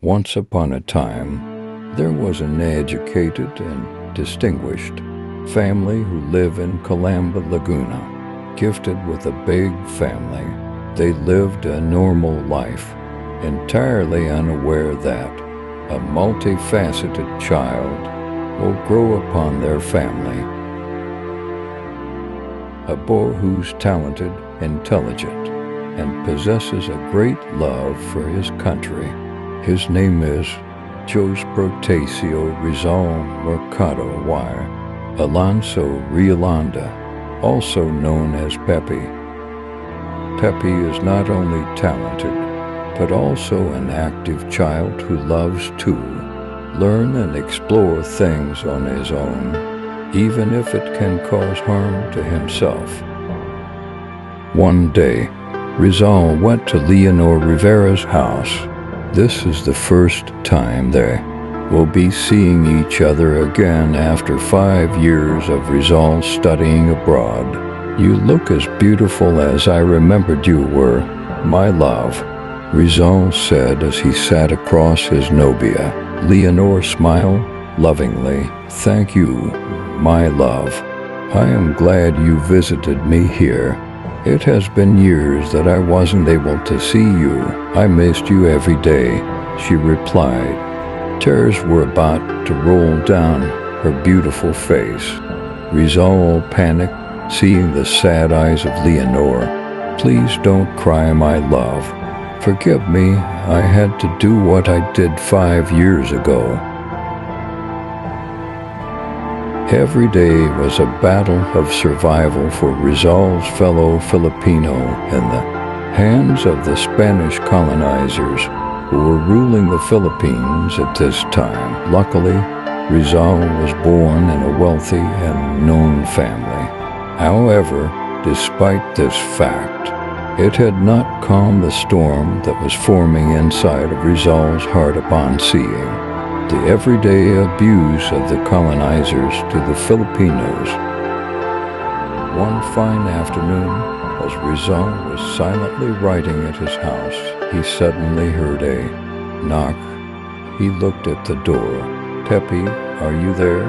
Once upon a time, there was an educated and distinguished family who live in Calamba, Laguna. Gifted with a big family, they lived a normal life, entirely unaware that a multifaceted child will grow upon their family. A boy who's talented, intelligent, and possesses a great love for his country. His name is Jose Protasio Rizal Mercado y Alonso Riolanda, also known as Pepe. Pepe is not only talented, but also an active child who loves to learn and explore things on his own, even if it can cause harm to himself. One day, Rizal went to Leonor Rivera's house. This is the first time they will be seeing each other again after 5 years of Rizal studying abroad. "You look as beautiful as I remembered you were, my love," Rizal said as he sat across his novia. Leonor smiled lovingly. "Thank you, my love. I am glad you visited me here. It has been years that I wasn't able to see you. I missed you every day," she replied. Tears were about to roll down her beautiful face. Rizal panicked, seeing the sad eyes of Leonor. "Please don't cry, my love. Forgive me, I had to do what I did 5 years ago." Every day was a battle of survival for Rizal's fellow Filipino in the hands of the Spanish colonizers who were ruling the Philippines at this time. Luckily, Rizal was born in a wealthy and known family. However, despite this fact, it had not calmed the storm that was forming inside of Rizal's heart upon seeing the everyday abuse of the colonizers to the Filipinos. One fine afternoon, as Rizal was silently writing at his house, he suddenly heard a knock. He looked at the door. "Pepe, are you there?"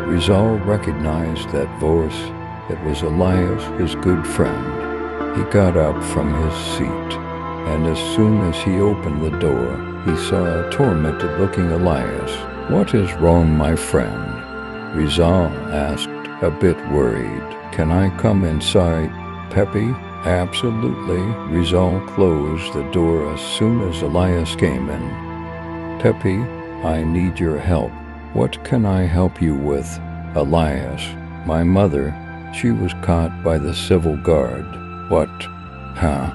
Rizal recognized that voice. It was Elias, his good friend. He got up from his seat, and as soon as he opened the door, he saw a tormented-looking Elias. "What is wrong, my friend?" Rizal asked, a bit worried. "Can I come inside, Pepe?" "Absolutely." Rizal closed the door as soon as Elias came in. "Pepe, I need your help." "What can I help you with?" "Elias, my mother, she was caught by the civil guard." "What? Huh?"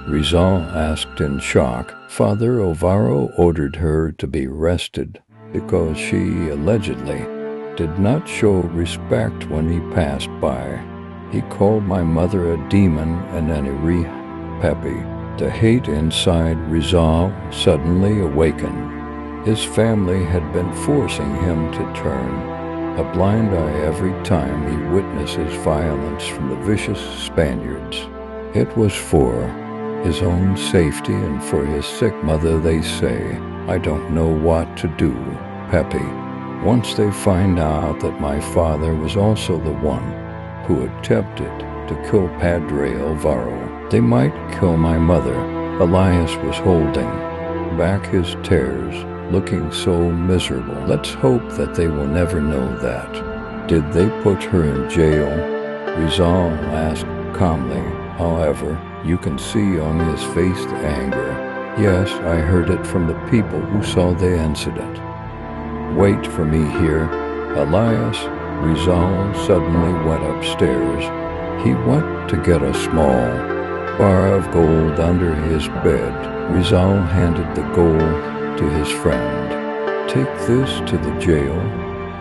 Rizal asked in shock. "Father Alvaro ordered her to be arrested because she allegedly did not show respect when he passed by. He called my mother a demon and an Pepe." The hate inside Rizal suddenly awakened. His family had been forcing him to turn a blind eye every time he witnesses violence from the vicious Spaniards. It was for his own safety and for his sick mother, they say. "I don't know what to do, Pepe. Once they find out that my father was also the one who attempted to kill Padre Alvaro, they might kill my mother." Elias was holding back his tears, looking so miserable. "Let's hope that they will never know that." "Did they put her in jail?" Rizal asked calmly. However, you can see on his face the anger. "Yes, I heard it from the people who saw the incident." "Wait for me here." Elias Rizal suddenly went upstairs. He went to get a small bar of gold under his bed. Rizal handed the gold to his friend. "Take this to the jail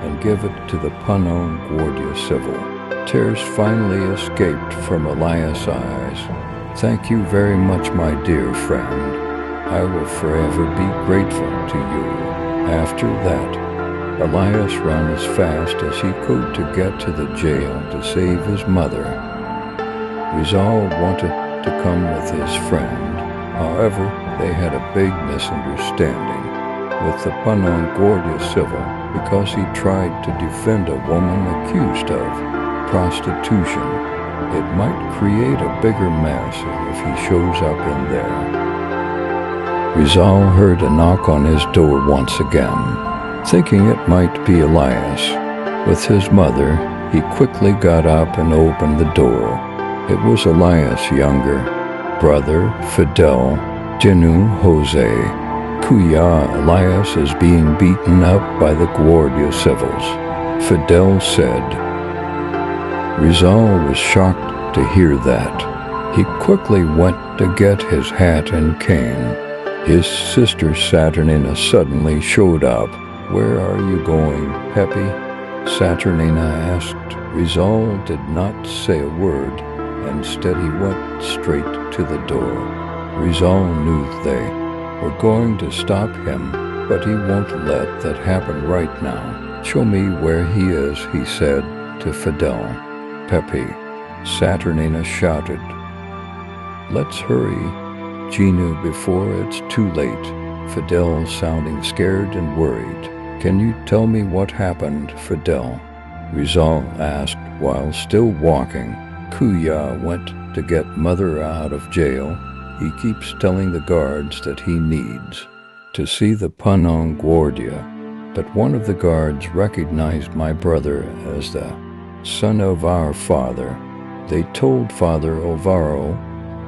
and give it to the Punong Guardia Civil." Tears finally escaped from Elias' eyes. "Thank you very much, my dear friend. I will forever be grateful to you." After that, Elias ran as fast as he could to get to the jail to save his mother. Rizal wanted to come with his friend. However, they had a big misunderstanding. with the Guardia Civil because he tried to defend a woman accused of prostitution. It might create a bigger mess if he shows up in there. Rizal heard a knock on his door once again, thinking it might be Elias. With his mother, he quickly got up and opened the door. It was Elias' younger brother, Fidel. Genu Jose. Kuya, Elias is being beaten up by the Guardia Civils, Fidel said. Rizal was shocked to hear that. He quickly went to get his hat and cane. His sister Saturnina suddenly showed up. Where are you going, Pepe? Saturnina asked. Rizal did not say a word. Instead, he went straight to the door. Rizal knew they were going to stop him, but he won't let that happen right now. Show me where he is, he said to Fidel. Pepe, Saturnina shouted. Let's hurry, Genu, before it's too late. Fidel sounding scared and worried. Can you tell me what happened, Fidel? Rizal asked while still walking. Kuya went to get mother out of jail. He keeps telling the guards that he needs to see the Guardia, but one of the guards recognized my brother as the son of our father. They told Father Alvaro,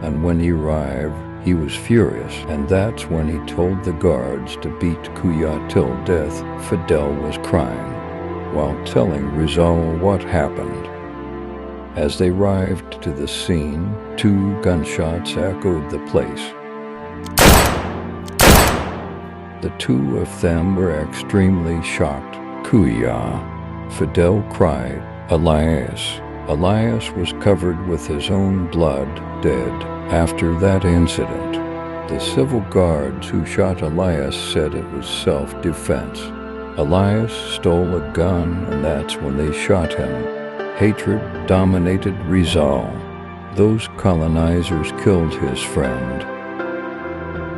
and when he arrived, he was furious, and that's when he told the guards to beat Kuya till death. Fidel was crying while telling Rizal what happened. As they arrived to the scene, 2 gunshots echoed the place. The 2 of them were extremely shocked. Kuya, Fidel cried. Elias was covered with his own blood, dead. After that incident, the civil guards who shot Elias said it was self-defense. Elias stole a gun, and that's when they shot him. Hatred dominated Rizal. Those colonizers killed his friend.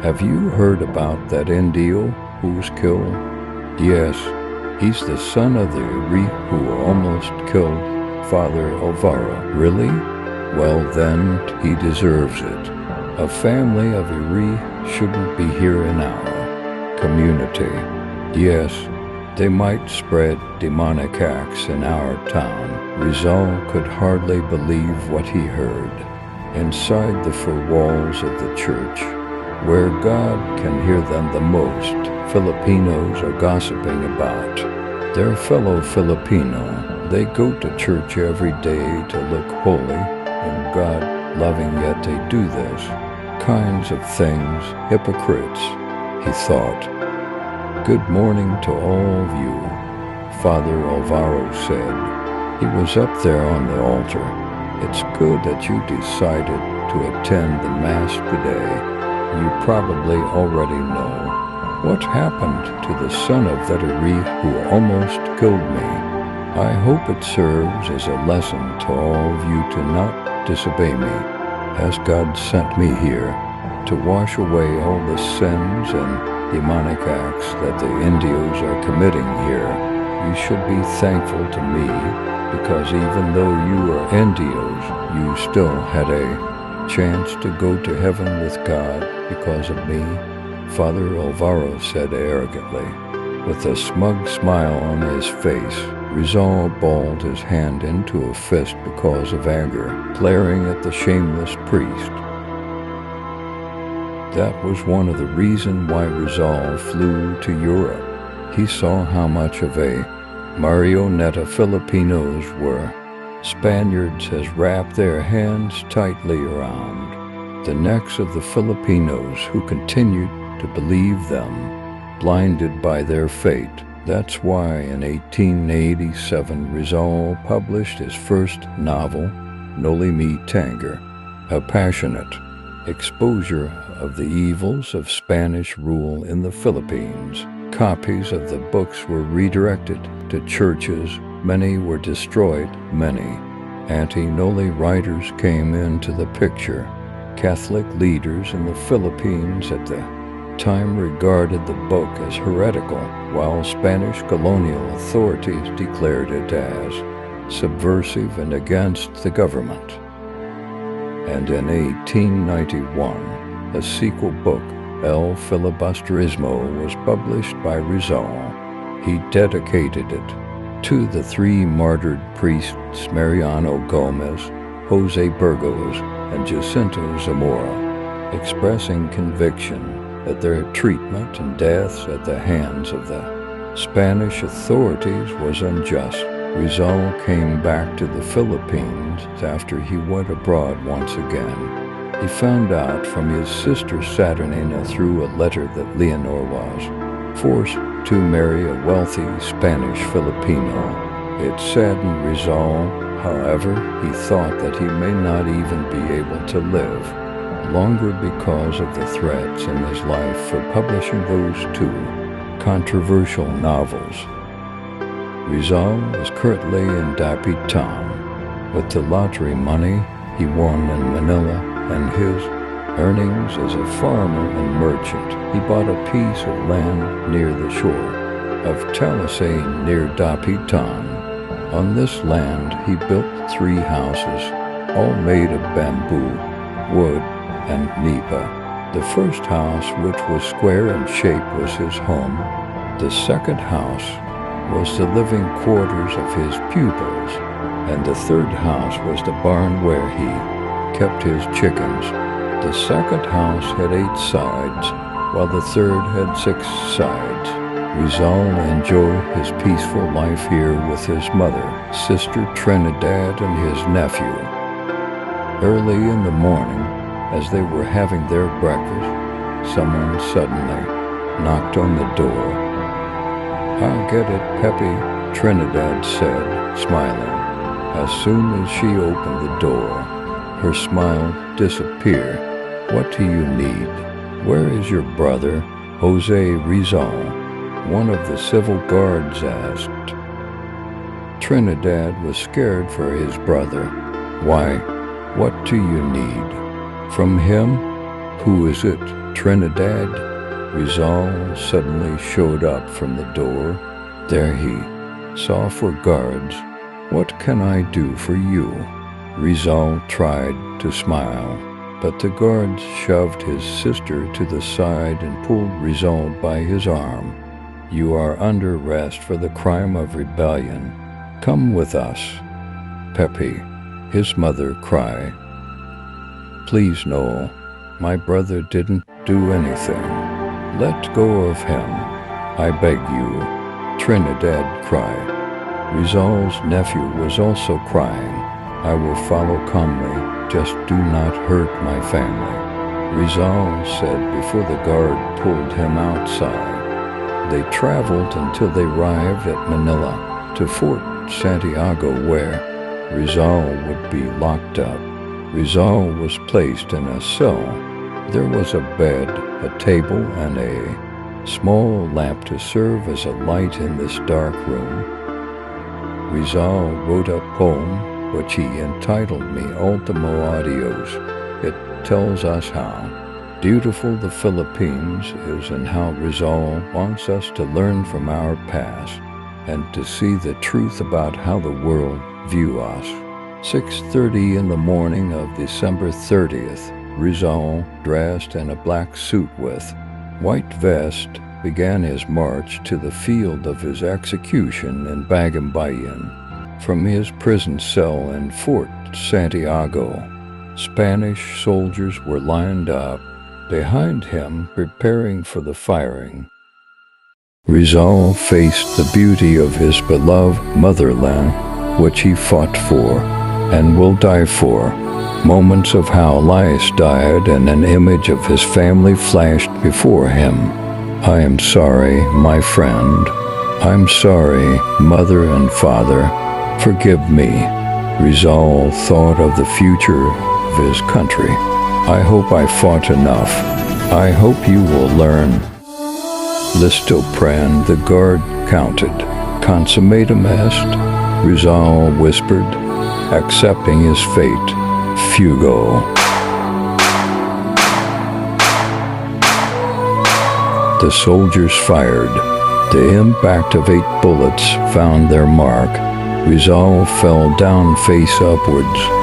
Have you heard about that Indio who was killed? Yes, he's the son of the Iri who almost killed Father Alvaro. Really? Well then, he deserves it. A family of Iri shouldn't be here in our community. Yes, they might spread demonic acts in our town. Rizal could hardly believe what he heard. Inside the 4 walls of the church, where God can hear them the most, Filipinos are gossiping about their fellow Filipino. They go to church every day to look holy and God-loving, yet they do this kinds of things, hypocrites, he thought. Good morning to all of you, Father Alvaro said. He was up there on the altar. It's good that you decided to attend the Mass today. You probably already know what happened to the son of Veteri who almost killed me. I hope it serves as a lesson to all of you to not disobey me, as God sent me here to wash away all the sins and demonic acts that the Indios are committing here. You should be thankful to me, because even though you are Indios, you still had a chance to go to heaven with God because of me, Father Alvaro said arrogantly. With a smug smile on his face, Rizal balled his hand into a fist because of anger, glaring at the shameless priest. That was one of the reasons why Rizal flew to Europe. He saw how much of a marionette Filipinos were. Spaniards has wrapped their hands tightly around the necks of the Filipinos who continued to believe them, blinded by their fate. That's why in 1887 Rizal published his first novel, Noli Me Tangere, a passionate exposure of the evils of Spanish rule in the Philippines. Copies of the books were redirected to churches. Many were destroyed. Many anti-Noli writers came into the picture. Catholic leaders in the Philippines at the time regarded the book as heretical, while Spanish colonial authorities declared it as subversive and against the government. And in 1891, a sequel book, El Filibusterismo, was published by Rizal. He dedicated it to the three martyred priests Mariano Gomez, Jose Burgos, and Jacinto Zamora, expressing conviction that their treatment and deaths at the hands of the Spanish authorities was unjust. Rizal came back to the Philippines after he went abroad once again. He found out from his sister Saturnina through a letter that Leonor was forced to marry a wealthy Spanish Filipino. It saddened Rizal. However, he thought that he may not even be able to live longer because of the threats in his life for publishing those two controversial novels. Rizal was currently in Dapitan. With the lottery money he won in Manila and his earnings as a farmer and merchant, he bought a piece of land near the shore of Talisay near Dapitan. On this land he built 3 houses, all made of bamboo, wood, and nipa. The first house, which was square in shape, was his home. The second house was the living quarters of his pupils, and the third house was the barn where he kept his chickens. The second house had 8 sides, while the third had 6 sides. Rizal enjoyed his peaceful life here with his mother, sister Trinidad, and his nephew. Early in the morning, as they were having their breakfast, someone suddenly knocked on the door. "I'll get it, Pepe," Trinidad said, smiling. As soon as she opened the door, her smile disappeared. "What do you need? Where is your brother, Jose Rizal?" one of the civil guards asked. Trinidad was scared for his brother. "Why, what do you need? From him? Who is it, Trinidad?" Rizal suddenly showed up from the door. There he saw 4 guards. "What can I do for you?" Rizal tried to smile, but the guards shoved his sister to the side and pulled Rizal by his arm. "You are under arrest for the crime of rebellion. Come with us." "Pepe," his mother cried. "Please, no. My brother didn't do anything. Let go of him, I beg you," Trinidad cried. Rizal's nephew was also crying. "I will follow calmly. Just do not hurt my family," Rizal said before the guard pulled him outside. They traveled until they arrived at Manila, to Fort Santiago, where Rizal would be locked up. Rizal was placed in a cell. There was a bed, a table, and a small lamp to serve as a light in this dark room. Rizal wrote a poem which he entitled Mi Ultimo Adios. It tells us how beautiful the Philippines is and how Rizal wants us to learn from our past and to see the truth about how the world view us. 6:30 in the morning of December 30th, Rizal, dressed in a black suit with white vest, began his march to the field of his execution in Bagumbayan. From his prison cell in Fort Santiago, Spanish soldiers were lined up behind him, preparing for the firing. Rizal faced the beauty of his beloved motherland, which he fought for and will die for. Moments of how Elias died and an image of his family flashed before him. "I am sorry, my friend. I'm sorry, mother and father. Forgive me." Rizal thought of the future of his country. "I hope I fought enough. I hope you will learn." Listo pran, the guard counted. "Consummatum est," Rizal whispered, accepting his fate. Fugo. the soldiers fired. The impact of 8 bullets found their mark. Rizal fell down face upwards.